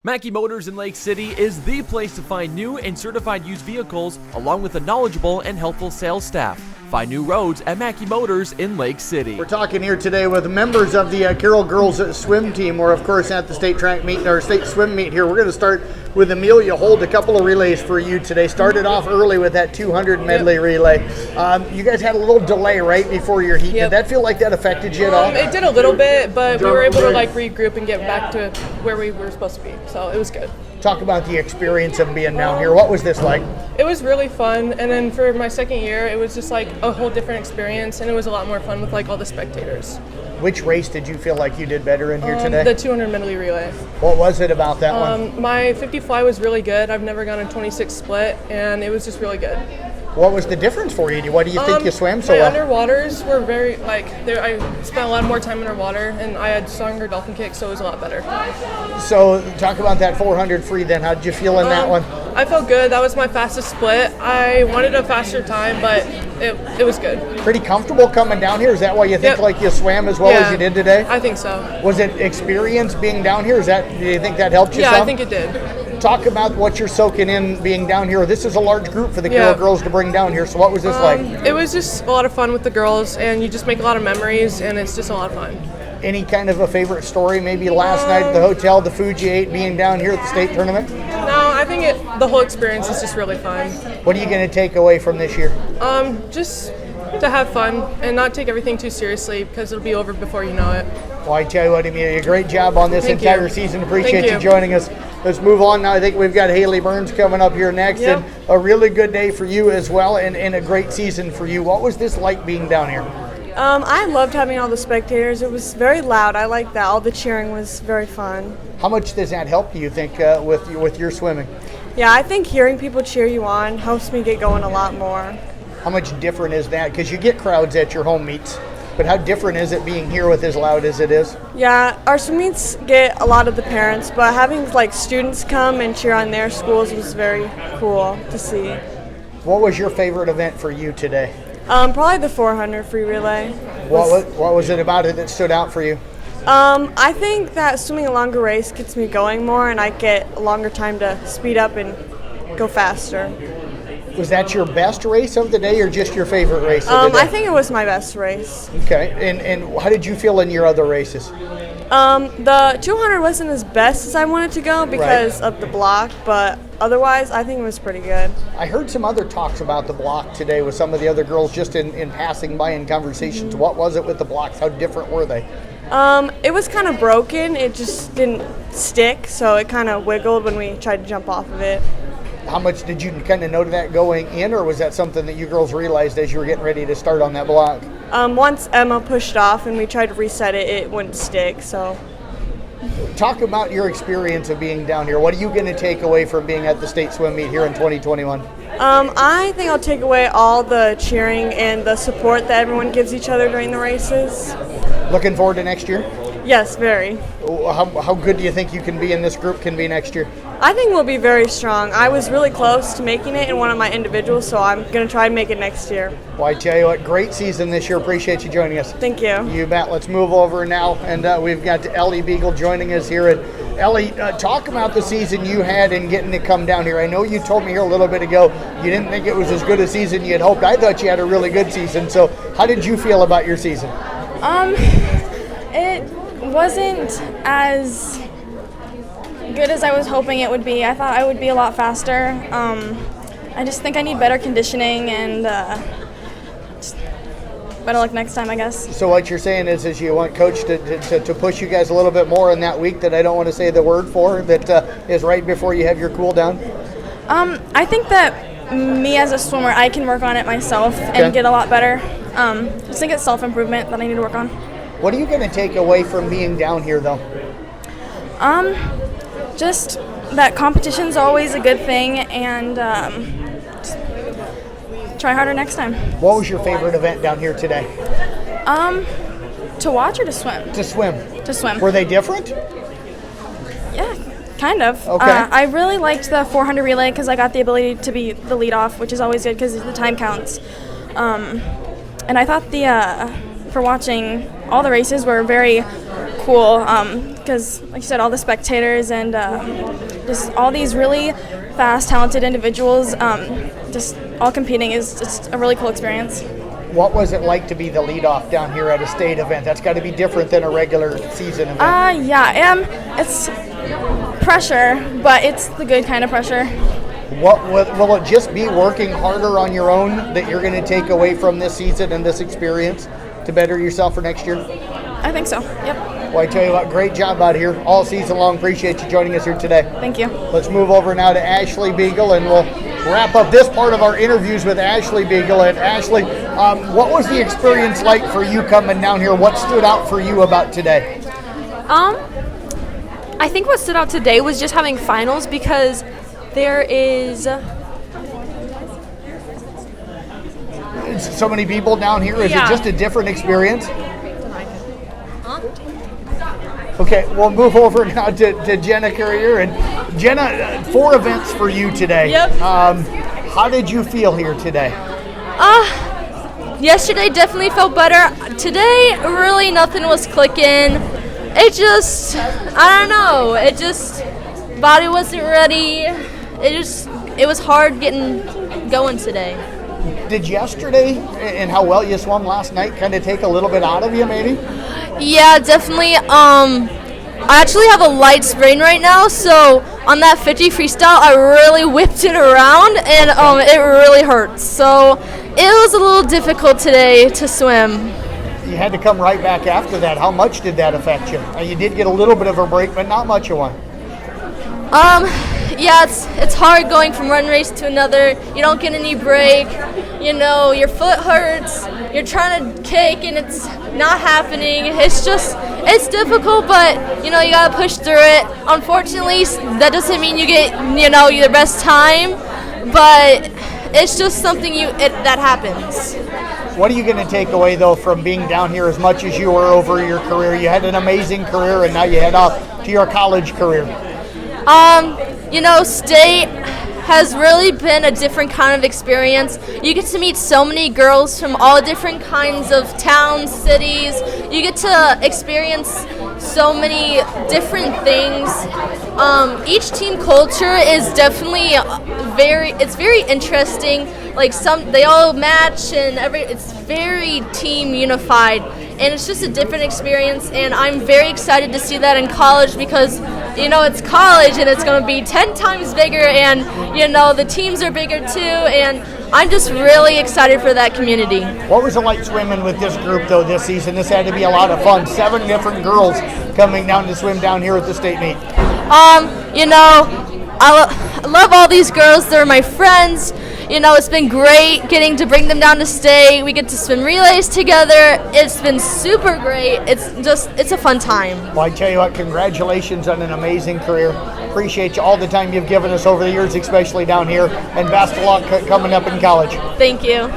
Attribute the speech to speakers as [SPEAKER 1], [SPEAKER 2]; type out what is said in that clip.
[SPEAKER 1] Mackey Motors in Lake City is the place to find new and certified used vehicles, along with a knowledgeable and helpful sales staff. Find new roads at Mackey Motors in Lake City.
[SPEAKER 2] We're talking here today with members of the Carroll girls swim team. We're of course at the state track meet, or state swim meet here. We're going to start with Amelia. Holt, a couple of relays for you today. Started off early with that 200 medley relay. You guys had a little delay right before your heat. Did that feel like that affected you at all?
[SPEAKER 3] It did a little bit, but we were able to regroup and get back to where we were supposed to be. So it was good.
[SPEAKER 2] Talk about the experience of being down here. What was this like?
[SPEAKER 3] It was really fun, and then for my second year, it was just like a whole different experience, and it was a lot more fun with all the spectators.
[SPEAKER 2] Which race did you feel like you did better in here today?
[SPEAKER 3] The 200 medley relay.
[SPEAKER 2] What was it about that one?
[SPEAKER 3] My 50 fly was really good. I've never gone a 26 split, and it was just really good.
[SPEAKER 2] What was the difference for you? What do you think you swam so well?
[SPEAKER 3] My underwaters were very, I spent a lot more time underwater, and I had stronger dolphin kicks, so it was a lot better.
[SPEAKER 2] So talk about that 400 free then. How did you feel in that one?
[SPEAKER 3] I felt good. That was my fastest split. I wanted a faster time, but it was good.
[SPEAKER 2] Pretty comfortable coming down here? Is that why you think you swam as well as you did today?
[SPEAKER 3] I think so.
[SPEAKER 2] Was it experience being down here? Do you think that helped you some?
[SPEAKER 3] Yeah, I think it did.
[SPEAKER 2] Talk about what you're soaking in being down here. This is a large group for the Carroll girls to bring down here. So what was this like?
[SPEAKER 3] It was just a lot of fun with the girls, and you just make a lot of memories, and it's just a lot of fun.
[SPEAKER 2] Any kind of a favorite story? Maybe last night at the hotel, the food you ate, being down here at the state tournament?
[SPEAKER 3] No, I think the whole experience is just really fun.
[SPEAKER 2] What are you going to take away from this year?
[SPEAKER 3] Just to have fun and not take everything too seriously, because it'll be over before you know it.
[SPEAKER 2] Well, I tell you what, Amelia, great job on this entire season. Appreciate you joining us. Let's move on now. I think we've got Hayley Burns coming up here next. And a really good day for you as well, and a great season for you. What was this like being down here?
[SPEAKER 4] I loved having all the spectators. It was very loud. I liked that. All the cheering was very fun.
[SPEAKER 2] How much does that help you think with your swimming?
[SPEAKER 4] Yeah, I think hearing people cheer you on helps me get going a lot more.
[SPEAKER 2] How much different is that? Because you get crowds at your home meets, but how different is it being here with as loud as it is?
[SPEAKER 4] Yeah, our swim meets get a lot of the parents, but having students come and cheer on their schools was very cool to see.
[SPEAKER 2] What was your favorite event for you today?
[SPEAKER 4] Probably the 400 free relay.
[SPEAKER 2] What was it about it that stood out for you?
[SPEAKER 4] I think that swimming a longer race gets me going more, and I get a longer time to speed up and go faster.
[SPEAKER 2] Was that your best race of the day, or just your favorite race of the day?
[SPEAKER 4] I think it was my best race.
[SPEAKER 2] Okay, and how did you feel in your other races?
[SPEAKER 4] The 200 wasn't as best as I wanted to go because of the block, but otherwise I think it was pretty good.
[SPEAKER 2] I heard some other talks about the block today with some of the other girls just in passing by in conversations. What was it with the blocks? How different were they?
[SPEAKER 4] It was kind of broken. It just didn't stick, so it kind of wiggled when we tried to jump off of it.
[SPEAKER 2] How much did you kind of know that going in, or was that something that you girls realized as you were getting ready to start on that block?
[SPEAKER 4] Once Emma pushed off and we tried to reset it, it wouldn't stick. So,
[SPEAKER 2] talk about your experience of being down here. What are you going to take away from being at the state swim meet here in 2021?
[SPEAKER 4] I think I'll take away all the cheering and the support that everyone gives each other during the races.
[SPEAKER 2] Looking forward to next year?
[SPEAKER 4] Yes, very.
[SPEAKER 2] How good do you think you can be in this group can be next year?
[SPEAKER 4] I think we'll be very strong. I was really close to making it in one of my individuals, so I'm going to try and make it next year.
[SPEAKER 2] Well, I tell you what, great season this year. Appreciate you joining us.
[SPEAKER 4] Thank you.
[SPEAKER 2] You bet. Let's move over now, and we've got Ellie Beagle joining us here. And Ellie, talk about the season you had and getting to come down here. I know you told me here a little bit ago you didn't think it was as good a season you had hoped. I thought you had a really good season. So how did you feel about your season?
[SPEAKER 5] It wasn't as good as I was hoping it would be. I thought I would be a lot faster. I just think I need better conditioning and just better luck next time, I guess.
[SPEAKER 2] So what you're saying is you want Coach to push you guys a little bit more in that week that I don't want to say the word for, that is right before you have your cool down?
[SPEAKER 5] I think that me as a swimmer, I can work on it myself and get a lot better. Just think it's self-improvement that I need to work on.
[SPEAKER 2] What are you going to take away from being down here, though?
[SPEAKER 5] Just that competition's always a good thing, and just try harder next time.
[SPEAKER 2] What was your favorite event down here today?
[SPEAKER 5] To watch or to swim?
[SPEAKER 2] To swim.
[SPEAKER 5] To swim.
[SPEAKER 2] Were they different?
[SPEAKER 5] Yeah, kind of.
[SPEAKER 2] Okay.
[SPEAKER 5] I really liked the 400 relay because I got the ability to be the lead off, which is always good because the time counts. And I thought for watching all the races were very cool because, like you said, all the spectators and just all these really fast, talented individuals just all competing is just a really cool experience.
[SPEAKER 2] What was it like to be the leadoff down here at a state event? That's got to be different than a regular season event.
[SPEAKER 5] It's pressure, but it's the good kind of pressure.
[SPEAKER 2] What will it just be working harder on your own that you're going to take away from this season and this experience to better yourself for next year?
[SPEAKER 5] I think so. Yep.
[SPEAKER 2] Well, I tell you what, great job out here all season long. Appreciate you joining us here today.
[SPEAKER 5] Thank you.
[SPEAKER 2] Let's move over now to Ashley Beagle, and we'll wrap up this part of our interviews with Ashley Beagle. And Ashley, what was the experience like for you coming down here? What stood out for you about today?
[SPEAKER 6] I think what stood out today was just having finals because there is
[SPEAKER 2] so many people down here. Is it just a different experience? Okay, we'll move over now to Jenna Currier. And Jenna, 4 events for you today.
[SPEAKER 7] Yep.
[SPEAKER 2] How did you feel here today?
[SPEAKER 7] Yesterday definitely felt better. Today, really nothing was clicking. It just, I don't know. It just, body wasn't ready. It was hard getting going today.
[SPEAKER 2] Did yesterday and how well you swum last night kind of take a little bit out of you, maybe?
[SPEAKER 7] Yeah, definitely. I actually have a light sprain right now, so on that 50 freestyle, I really whipped it around, and it really hurts. So it was a little difficult today to swim.
[SPEAKER 2] You had to come right back after that. How much did that affect you? You did get a little bit of a break, but not much of one.
[SPEAKER 7] Yeah, it's hard going from one race to another. You don't get any break. You know, your foot hurts. You're trying to kick, and it's not happening. It's difficult, but, you know, you got to push through it. Unfortunately, that doesn't mean you get, you know, your best time, but it's just something that happens.
[SPEAKER 2] What are you going to take away, though, from being down here as much as you were over your career? You had an amazing career, and now you head off to your college career.
[SPEAKER 7] You know, state has really been a different kind of experience. You get to meet so many girls from all different kinds of towns, cities. You get to experience so many different things. Each team culture is definitely very interesting. Like they all match and it's very team unified. And it's just a different experience, and I'm very excited to see that in college because, you know, it's college and it's going to be 10 times bigger, and, you know, the teams are bigger too, and I'm just really excited for that community.
[SPEAKER 2] What was it like swimming with this group, though, this season? This had to be a lot of fun. 7 different girls coming down to swim down here at the state meet.
[SPEAKER 7] You know, I love all these girls. They're my friends. You know, it's been great getting to bring them down to state. We get to swim relays together. It's been super great. It's a fun time.
[SPEAKER 2] Well, I tell you what, congratulations on an amazing career. Appreciate you all the time you've given us over the years, especially down here, and best of luck coming up in college.
[SPEAKER 7] Thank you.